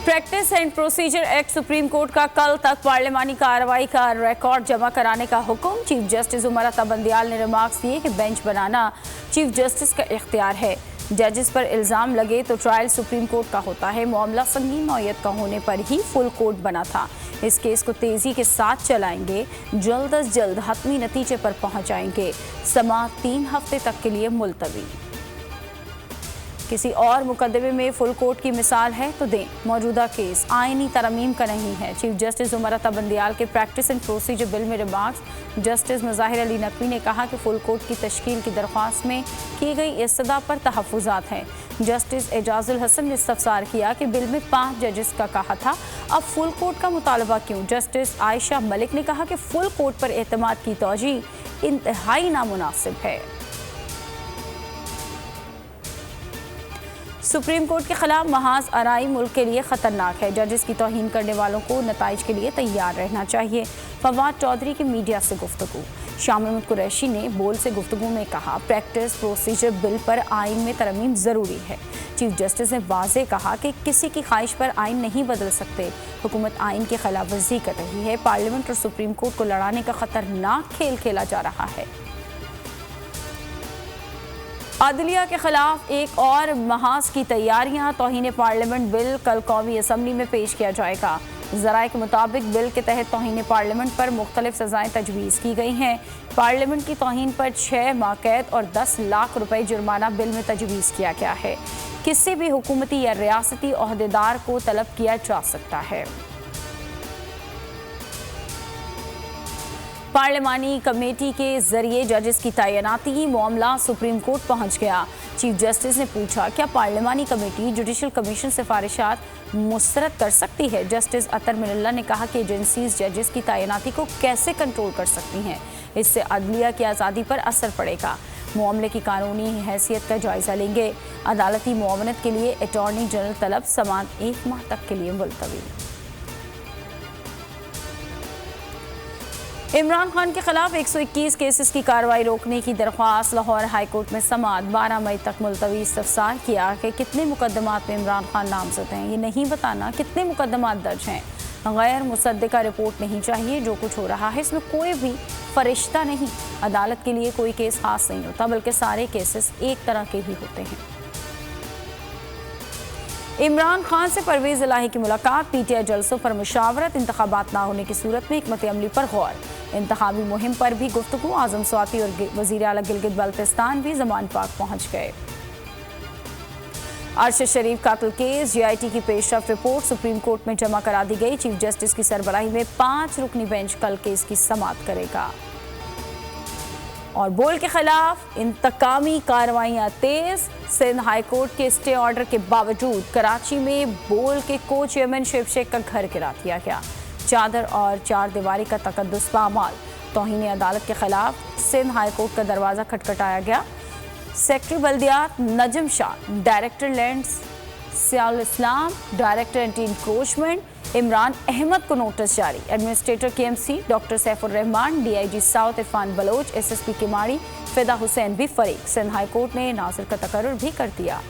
Practice and procedure act supreme court का कल तक पार्लियामानी कार्रवाई का रिकॉर्ड जमा कराने का हुक्म। चीफ जस्टिस उमर अता बंदियाल ने रिमार्क्स दिए कि बेंच बनाना चीफ जस्टिस का इख्तियार है। जजेस पर इल्जाम लगे तो ट्रायल सुप्रीम कोर्ट का होता है। मामला संगीन नौयत का होने पर ही फुल कोर्ट बना था। इस केस को तेजी के साथ चलाएंगे, जल्द अज जल्द हतमी नतीजे पर पहुंच जाएंगे। समाअत 3 हफ्ते तक के लिए मुलतवी। किसी और मुकदमे में फुल कोर्ट की मिसाल है तो दें। मौजूदा केस आईनी तरमीम का नहीं है। चीफ जस्टिस उमर अता बंदियाल के प्रैक्टिस एंड प्रोसीजर बिल में रिमार्क्स। जस्टिस मुज़ाहिर अली नकवी ने कहा कि फुल कोर्ट की तश्कील की दरख्वास्त में की गई इस्तदा पर तहफ़्फ़ुज़ात हैं। जस्टिस एजाजुल हसन ने इस्तफसार किया कि बिल में 5 जजेस का कहा था, अब फुल कोर्ट का मुतालबा क्यों। जस्टिस आयशा मलिक ने कहा कि फुल कोर्ट पर एतमाद की तौजी इंतहाई नामुनासिब है। सुप्रीम कोर्ट के खिलाफ महाज आराई मुल्क के लिए खतरनाक है। जजेस की तौहीन करने वालों को नताइज के लिए तैयार रहना चाहिए। फवाद चौधरी की मीडिया से गुफ्तगू। शाह महमूद कुरैशी ने बोल से गुफ्तगू में कहा, प्रैक्टिस प्रोसीजर बिल पर आइन में तरमीम ज़रूरी है। चीफ जस्टिस ने वाज़े कहा कि किसी की ख्वाहिश पर आइन नहीं बदल सकते। हुकूमत आइन की खिलाफ वर्जी कर रही है। पार्लियामेंट और सुप्रीम कोर्ट को लड़ाने का खतरनाक खेल खेला जा रहा है। अदलिया के खिलाफ एक और महाज की तैयारियां। तौहीन पार्लियामेंट बिल कल कौमी असम्बली में पेश किया जाएगा। ज़राए के मुताबिक बिल के तहत तौहीन पार्लियामेंट पर मुख्तलिफ सज़ाएँ तजवीज़ की गई हैं। पार्लियामेंट की तौहीन पर 6 माह कैद और 10 लाख रुपए जुर्माना बिल में तजवीज़ किया गया है। किसी भी हुकूमती या रियासती ओहदेदार को तलब किया जा सकता है। पार्लियामानी कमेटी के जरिए जजेस की तैनाती। मामला सुप्रीम कोर्ट पहुंच गया। चीफ जस्टिस ने पूछा, क्या पार्लियामानी कमेटी जुडिशल कमीशन सिफारिशात मुस्तरद कर सकती है। जस्टिस अतर मिनल्ला ने कहा कि एजेंसीज जजेस की तैनाती को कैसे कंट्रोल कर सकती हैं, इससे अदलिया की आज़ादी पर असर पड़ेगा। मामले की कानूनी हैसियत का जायजा लेंगे। अदालती मुआवनत के लिए अटॉर्नी जनरल तलब। समाअत 1 माह तक के लिए मुलतवी। इमरान खान के खिलाफ 121 केसेस की कार्रवाई रोकने की दरख्वास्त। लाहौर हाई कोर्ट में समाअत 12 मई तक मुलतवी। इस्तफसार किया कि कितने मुकदमात में इमरान खान नामजद हैं। ये नहीं बताना कितने मुकदमात दर्ज हैं। गैर मुसद्दिका रिपोर्ट नहीं चाहिए। जो कुछ हो रहा है इसमें कोई भी फरिश्ता नहीं। अदालत के लिए कोई केस खास नहीं होता, बल्कि सारे केसेस एक तरह के ही होते हैं। इमरान खान से परवेज़ इलाही की मुलाकात। पीटीआई जलसों पर मुशावरत। इंतखाबात ना होने की सूरत में हिकमत अमली पर गौर। इंतखाबी मुहिम पर भी गुफ्तगू। आज़म स्वाति और वज़ीर आला गिलगित बल्तिस्तान भी ज़मान पाक पहुँच गए। अरशद शरीफ कातिल केस। जीआईटी की पेशरफ रिपोर्ट सुप्रीम कोर्ट में जमा करा दी गई। चीफ जस्टिस की सरबराही में 5 रुकनी बेंच कल केस की समाअत करेगा। और बोल के खिलाफ इंतकामी कार्रवाइयाँ तेज। सिंध हाई कोर्ट के स्टे ऑर्डर के बावजूद कराची में बोल के को चेयरमैन शिव शेख का घर गिरा दिया गया। चादर और 4 दीवारी का तकद्दुस पामाल। तौहीन अदालत के खिलाफ सिंध हाई कोर्ट का दरवाज़ा खटखटाया गया। सेक्रेटरी बल्दियात Najam Shah, director lands Sial Islam, director anti encroachment Imran Ahmed को नोटिस जारी। Administrator KMC doctor Saifur Rahman, DIG south Irfan Baloch, SSP Keamari Fida Hussain भी फरीक। सिंध हाई कोर्ट ने नाज़िर का तकर्रुर भी कर दिया।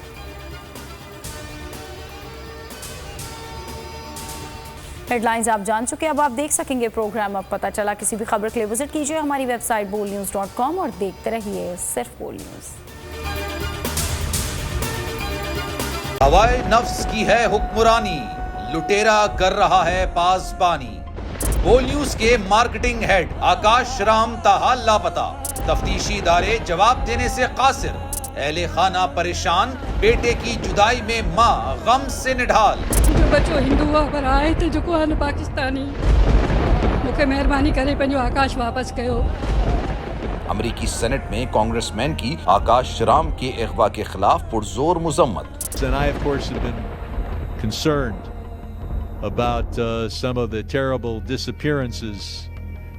हेडलाइंस आप जान चुके, अब आप देख सकेंगे प्रोग्राम। अब पता चला किसी भी खबर के लिए विजिट कीजिए हमारी वेबसाइट bolnews.com और देखते रहिए सिर्फ बोल न्यूज़। हवाए नफ्स की है हुक्मरानी, लुटेरा कर रहा है पासबानी। बोल न्यूज के मार्केटिंग हेड आकाश राम ताहा लापता। तफ्तीशी इदारे जवाब देने से कासिर। अहले खाना परेशान। बेटे की जुदाई में माँ गम से निढाल। जो बच्चो हिंदू पर आए थे जो को पाकिस्तानी, मुझे मेहरबानी करे पंहिंजो आकाश वापस कयो। अमरीकी सेनेट में कांग्रेसमैन की आकाश राम के अगवा के खिलाफ पुरजोर मुजम्मत। And I, of course, have been concerned about some of the terrible disappearances,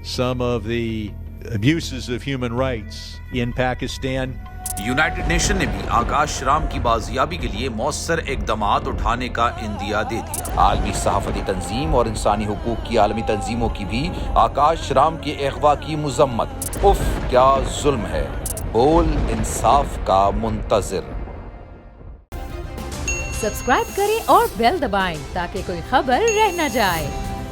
some of the abuses of human rights in Pakistan. United nation ने भी आकाश राम की बाजियाबी के लिए मौसर इकदामात उठाने का इंदिया दे दिया। आलमी सहाफती तंजीम और इंसानी हुकूक की आलमी तंजीमों की भी आकाश राम के अगवा की मुजम्मत। उफ क्या जुल्म है। बोल इंसाफ का मुंतजिर। सब्सक्राइब करें और बेल दबाएं ताकि कोई खबर रह न जाए।